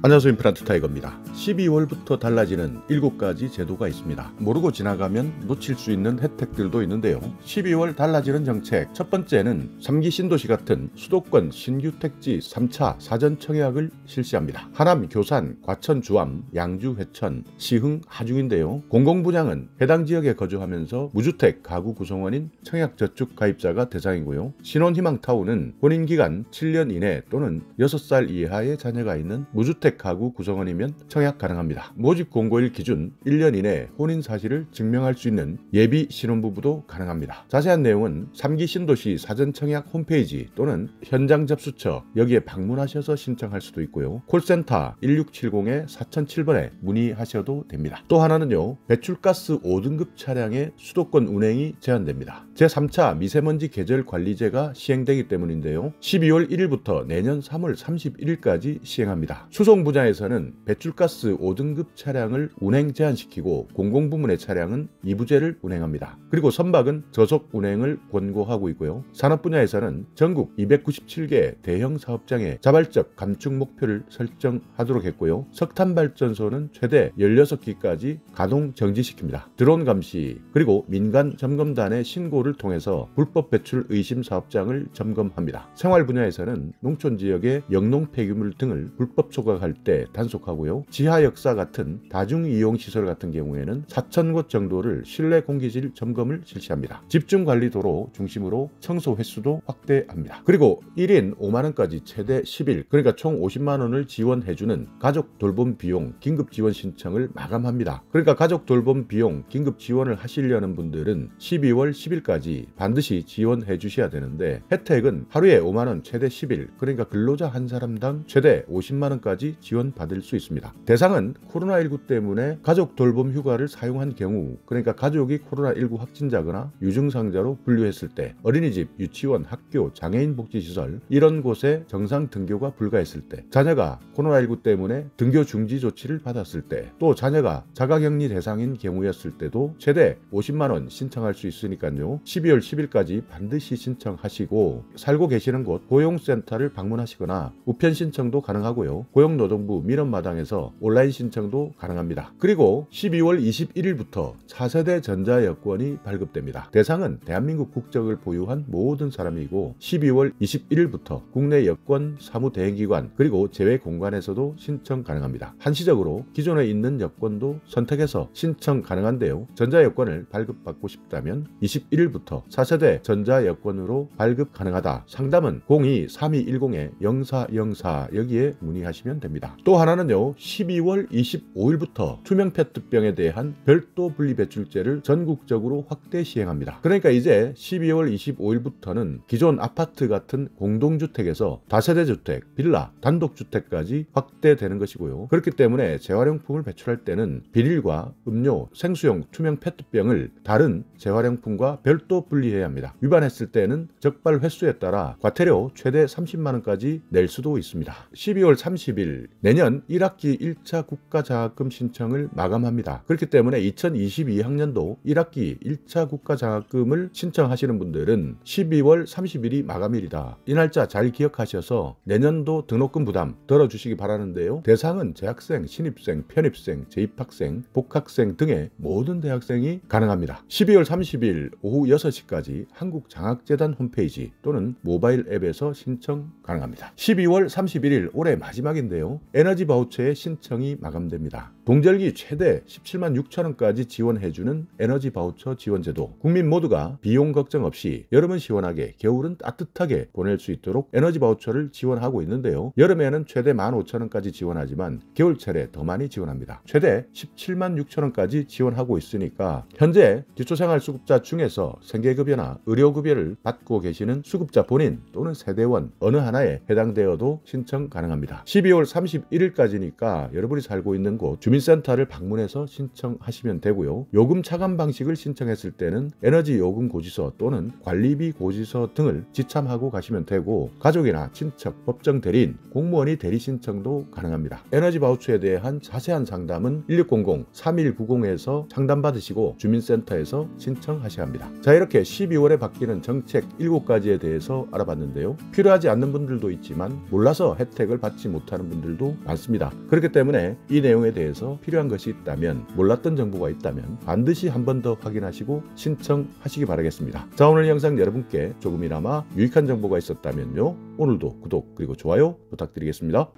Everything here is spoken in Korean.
안녕하세요. 임플란트 타이거입니다. 12월부터 달라지는 7가지 제도가 있습니다. 모르고 지나가면 놓칠 수 있는 혜택들도 있는데요. 12월 달라지는 정책, 첫 번째는 3기 신도시 같은 수도권 신규 택지 3차 사전 청약을 실시합니다. 하남, 교산, 과천, 주암, 양주, 회천, 시흥, 하중인데요. 공공분양은 해당 지역에 거주하면서 무주택 가구 구성원인 청약저축 가입자가 대상이고요. 신혼희망타운은 혼인기간 7년 이내 또는 6살 이하의 자녀가 있는 무주택 가구 구성원이면 청약 가능합니다. 모집 공고일 기준 1년 이내 혼인 사실을 증명할 수 있는 예비 신혼부부도 가능합니다. 자세한 내용은 3기 신도시 사전 청약 홈페이지 또는 현장 접수처 여기에 방문하셔서 신청할 수도 있고요. 콜센터 1670-4007번에 문의하셔도 됩니다. 또 하나는요, 배출가스 5등급 차량의 수도권 운행이 제한됩니다. 제3차 미세먼지 계절 관리제가 시행되기 때문인데요. 12월 1일부터 내년 3월 31일까지 시행합니다. 수송 분야에서는 배출가스 5등급 차량을 운행 제한시키고 공공부문의 차량은 2부제를 운행합니다. 그리고 선박은 저속 운행을 권고하고 있고요. 산업 분야에서는 전국 297개 대형 사업장에 자발적 감축 목표를 설정하도록 했고요. 석탄 발전소는 최대 16기까지 가동 정지시킵니다. 드론 감시 그리고 민간 점검단의 신고를 통해서 불법 배출 의심 사업장을 점검합니다. 생활 분야에서는 농촌 지역의 영농 폐기물 등을 불법 초각할 때 단속하고요. 지하 역사 같은 다중이용시설 같은 경우에는 4,000곳 정도를 실내 공기질 점검을 실시합니다. 집중관리도로 중심으로 청소 횟수도 확대합니다. 그리고 1인 5만원까지 최대 10일, 그러니까 총 50만원을 지원해주는 가족 돌봄 비용 긴급 지원 신청을 마감합니다. 그러니까 가족 돌봄 비용 긴급 지원을 하시려는 분들은 12월 10일까지 반드시 지원해 주셔야 되는데, 혜택은 하루에 5만원 최대 10일, 그러니까 근로자 한 사람당 최대 50만원까지 지원받을 수 있습니다. 대상은 코로나19 때문에 가족 돌봄 휴가를 사용한 경우, 그러니까 가족이 코로나19 확진자거나 유증상자로 분류했을 때, 어린이집, 유치원, 학교, 장애인 복지시설 이런 곳에 정상 등교가 불가했을 때, 자녀가 코로나19 때문에 등교 중지 조치를 받았을 때, 또 자녀가 자가격리 대상인 경우였을 때도 최대 50만원 신청할 수 있으니까요. 12월 10일까지 반드시 신청하시고, 살고 계시는 곳 고용센터를 방문하시거나 우편 신청도 가능하고요. 고용노동부 민원마당에서 온라인 신청도 가능합니다. 그리고 12월 21일부터 차세대 전자여권이 발급됩니다. 대상은 대한민국 국적을 보유한 모든 사람이고, 12월 21일부터 국내 여권 사무 대행기관 그리고 제외 공간에서도 신청 가능합니다. 한시적으로 기존에 있는 여권도 선택해서 신청 가능한데요. 전자여권을 발급받고 싶다면 21일부터 차세대 전자여권으로 발급 가능하다. 상담은 02-3210-0404 여기에 문의하시면 됩니다. 또 하나는요, 12월 25일부터 투명 페트병에 대한 별도 분리배출제를 전국적으로 확대 시행합니다. 그러니까 이제 12월 25일부터는 기존 아파트 같은 공동주택에서 다세대 주택, 빌라, 단독주택까지 확대되는 것이고요. 그렇기 때문에 재활용품을 배출할 때는 비닐과 음료, 생수용 투명 페트병을 다른 재활용품과 별도 분리해야 합니다. 위반했을 때는 적발 횟수에 따라 과태료 최대 30만원까지 낼 수도 있습니다. 12월 30일 내년 1학기 1차 국가장학금 신청을 마감합니다. 그렇기 때문에 2022학년도 1학기 1차 국가장학금을 신청하시는 분들은 12월 30일이 마감일이다. 이 날짜 잘 기억하셔서 내년도 등록금 부담 덜어주시기 바라는데요. 대상은 재학생, 신입생, 편입생, 재입학생, 복학생 등의 모든 대학생이 가능합니다. 12월 30일 오후 6시까지 한국장학재단 홈페이지 또는 모바일 앱에서 신청 가능합니다. 12월 31일 올해 마지막인데요. 에너지 바우처의 신청이 마감됩니다. 동절기 최대 17만 6천원까지 지원해주는 에너지 바우처 지원제도, 국민 모두가 비용 걱정 없이 여름은 시원하게 겨울은 따뜻하게 보낼 수 있도록 에너지 바우처를 지원하고 있는데요. 여름에는 최대 15,000원까지 지원하지만 겨울철에 더 많이 지원합니다. 최대 17만 6천원까지 지원하고 있으니까 현재 기초생활수급자 중에서 생계급여나 의료급여를 받고 계시는 수급자 본인 또는 세대원 어느 하나에 해당되어도 신청 가능합니다. 12월 31일까지니까 여러분이 살고 있는 곳 주민센터를 방문해서 신청하시면 되고요. 요금 차감 방식을 신청했을 때는 에너지 요금 고지서 또는 관리비 고지서 등을 지참하고 가시면 되고, 가족이나 친척, 법정 대리인, 공무원이 대리 신청도 가능합니다. 에너지 바우처에 대한 자세한 상담은 1600-3190에서 상담받으시고 주민센터에서 신청하셔야 합니다. 자, 이렇게 12월에 바뀌는 정책 7가지에 대해서 알아봤는데요. 필요하지 않는 분들도 있지만 몰라서 혜택을 받지 못하는 분들도 많습니다. 그렇기 때문에 이 내용에 대해서 필요한 것이 있다면, 몰랐던 정보가 있다면 반드시 한 번 더 확인하시고 신청하시기 바라겠습니다. 자, 오늘 영상 여러분께 조금이나마 유익한 정보가 있었다면요, 오늘도 구독 그리고 좋아요 부탁드리겠습니다.